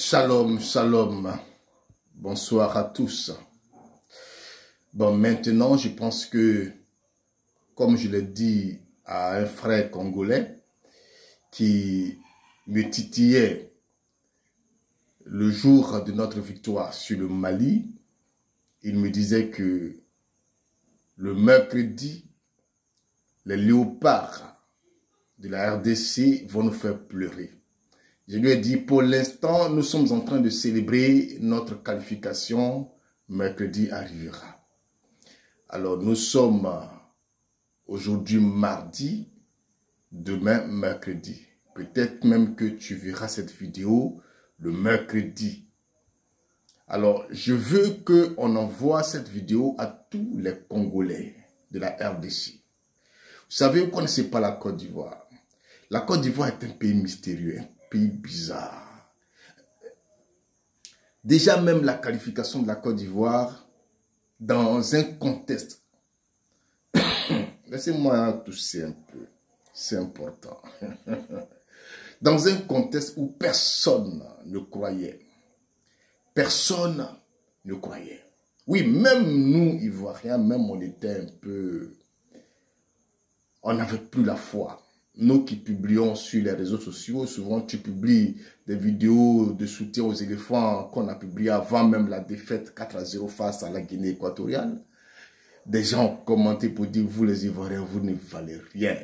Shalom, shalom. Bonsoir à tous. Bon, maintenant, je pense que, comme je l'ai dit à un frère congolais qui me titillait le jour de notre victoire sur le Mali, il me disait que le mercredi, les léopards de la RDC vont nous faire pleurer. Je lui ai dit, pour l'instant, nous sommes en train de célébrer notre qualification. Mercredi arrivera. Alors, nous sommes aujourd'hui mardi, demain mercredi. Peut-être même que tu verras cette vidéo le mercredi. Alors, je veux qu'on envoie cette vidéo à tous les Congolais de la RDC. Vous savez, vous ne connaissez pas la Côte d'Ivoire. La Côte d'Ivoire est un pays mystérieux, un pays bizarre. Déjà même la qualification de la Côte d'Ivoire dans un contexte. Laissez-moi tousser un peu, c'est important. Dans un contexte où personne ne croyait. Personne ne croyait. Oui, même nous, Ivoiriens, même on était un peu... On n'avait plus la foi. Nous qui publions sur les réseaux sociaux, souvent tu publies des vidéos de soutien aux éléphants qu'on a publiées avant même la défaite 4-0 face à la Guinée équatoriale. Des gens ont commenté pour dire, vous les Ivoiriens, vous ne valez rien.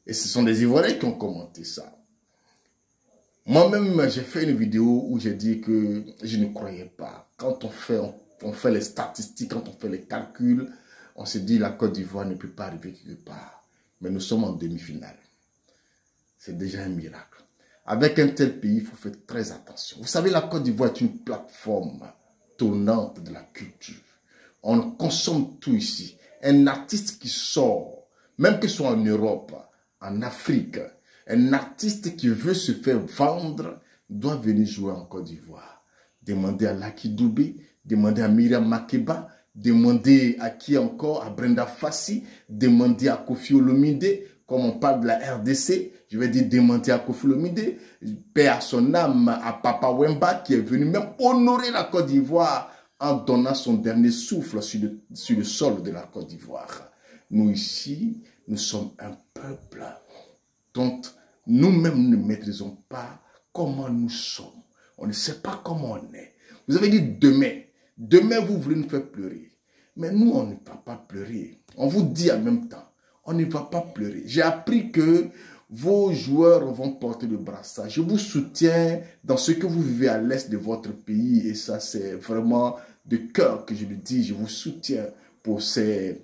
Et ce sont des Ivoiriens qui ont commenté ça. Moi-même, j'ai fait une vidéo où j'ai dit que je ne croyais pas. Quand on fait les statistiques, quand on fait les calculs, on se dit la Côte d'Ivoire ne peut pas arriver quelque part. Mais nous sommes en demi-finale. C'est déjà un miracle. Avec un tel pays, il faut faire très attention. Vous savez, la Côte d'Ivoire est une plateforme tournante de la culture. On consomme tout ici. Un artiste qui sort, même qu'il soit en Europe, en Afrique, un artiste qui veut se faire vendre, doit venir jouer en Côte d'Ivoire. Demandez à Lucky Dubé, demandez à Myriam Makeba, demandez à qui encore, à Brenda Fassi, demandez à Koffi Olomide, comme on parle de la RDC, je vais dire demandez à Koffi Olomide, paix à son âme, à Papa Wemba qui est venu même honorer la Côte d'Ivoire en donnant son dernier souffle sur le sol de la Côte d'Ivoire. Nous ici, nous sommes un peuple dont nous-mêmes ne maîtrisons pas comment nous sommes. On ne sait pas comment on est. Vous avez dit demain. Demain, vous voulez nous faire pleurer. Mais nous, on ne va pas pleurer. On vous dit en même temps, on ne va pas pleurer. J'ai appris que vos joueurs vont porter le brassard. Je vous soutiens dans ce que vous vivez à l'est de votre pays. Et ça, c'est vraiment de cœur que je le dis. Je vous soutiens pour ces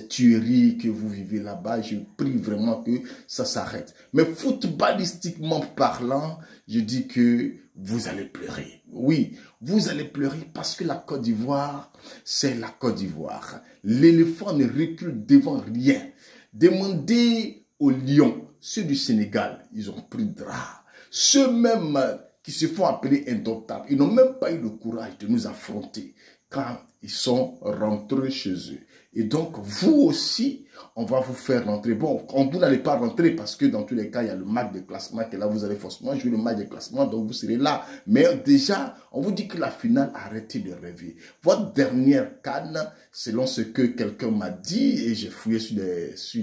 tueries que vous vivez là-bas. Je prie vraiment que ça s'arrête. Mais footballistiquement parlant, je dis que vous allez pleurer. Oui, vous allez pleurer parce que la Côte d'Ivoire, c'est la Côte d'Ivoire. L'éléphant ne recule devant rien. Demandez aux lions, ceux du Sénégal, ils ont pris drap. Ceux même qui se font appeler indomptables, ils n'ont même pas eu le courage de nous affronter quand ils sont rentrés chez eux. Et donc, vous aussi, on va vous faire rentrer. Bon, vous n'allez pas rentrer parce que dans tous les cas, il y a le match de classement et là, vous allez forcément jouer le match de classement, donc vous serez là. Mais déjà, on vous dit que la finale, arrêtez de rêver. Votre dernière CAN, selon ce que quelqu'un m'a dit, et j'ai fouillé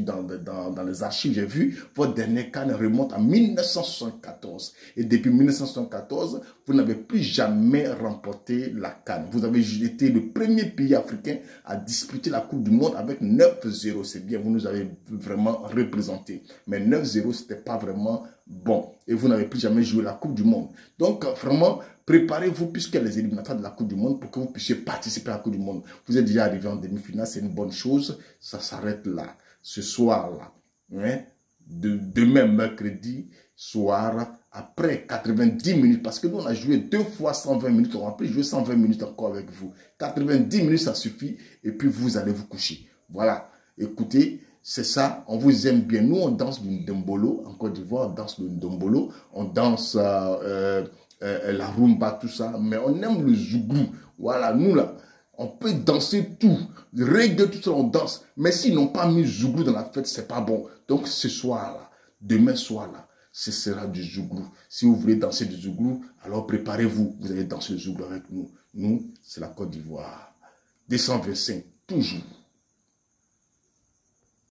dans les archives, j'ai vu, votre dernière CAN remonte à 1974. Et depuis 1974, vous n'avez plus jamais remporté la CAN. Vous avez été le premier pays africain à disputer la Coupe du Monde avec 9-0. C'est bien, vous nous avez vraiment représenté. Mais 9-0, ce n'était pas vraiment bon. Et vous n'avez plus jamais joué la Coupe du Monde. Donc, vraiment, préparez-vous puisqu'il y a les éliminatoires de la Coupe du Monde pour que vous puissiez participer à la Coupe du Monde. Vous êtes déjà arrivé en demi-finale, c'est une bonne chose. Ça s'arrête là, ce soir-là. Hein? Demain, mercredi soir, après 90 minutes, parce que nous, on a joué 2 fois 120 minutes, on va plus jouer 120 minutes encore avec vous. 90 minutes, ça suffit, et puis vous allez vous coucher. Voilà, écoutez, c'est ça, on vous aime bien. Nous, on danse le ndombolo, en Côte d'Ivoire, on danse le ndombolo, on danse la rumba, tout ça, mais on aime le zougou. Voilà, nous là, on peut danser tout, reggae, tout ça, on danse. Mais s'ils n'ont pas mis zougou dans la fête, c'est pas bon. Donc ce soir là, demain soir là, ce sera du zouglou. Si vous voulez danser du zouglou, alors préparez-vous. Vous allez danser le zouglou avec nous. Nous, c'est la Côte d'Ivoire. 225, toujours.